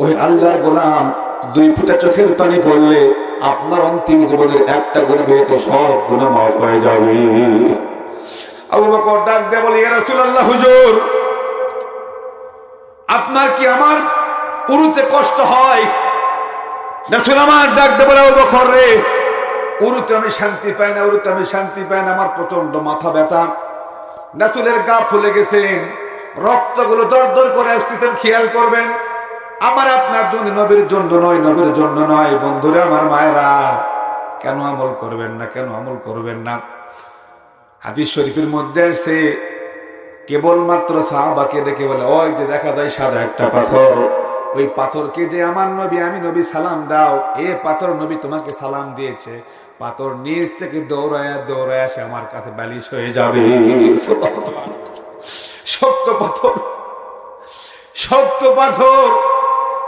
ওই আল্লাহর গোলাম 2 ফোঁটা চোখের পানি পড়লে আপনার অন্তিম জীবনের একটা গুনাহ হয়তো সব গুনাহ মাফ হয়ে যাবে। আবু বকর ডাক দিয়ে বলে, ইয়া রাসূলুল্লাহ, হুজুর আপনার কি আমার উরুতে কষ্ট হয়? রাসূল আমার ডাক দিয়ে বলে, আবু বকর রে, উরুতে আমি শান্তি পাই না, উরুতে আমি শান্তি পাই না, আমার প্রচন্ড মাথা ব্যথা। রাসূলের গা ফুলে গেছেন, রক্তগুলো দরদর করে আসতেছেন, খেয়াল করবেন। আমার আপনার জন্য, নবীর জন্য নয়, নবীর জন্য নয়। বন্ধুরা আমার, মায়েরা, কেন আমল করবেন না, কেন আমল করবেন না? হাদিস শরীফের মধ্যে আসছে, কেবলমাত্র সাহাবাকে দেখে বলে, ওই যে দেখা যায় সাদা একটা পাথর, ওই পাথরকে যে আমার নবী, আমি নবী সালাম দাও, এ পাথর নবী তোমাকে সালাম দিয়েছে। পাথর নিচ থেকে দৌড়ায় দৌড়ায় আসে আমার কাছে বালিশ হয়ে যাবে। শক্ত পাথর, শক্ত পাথর।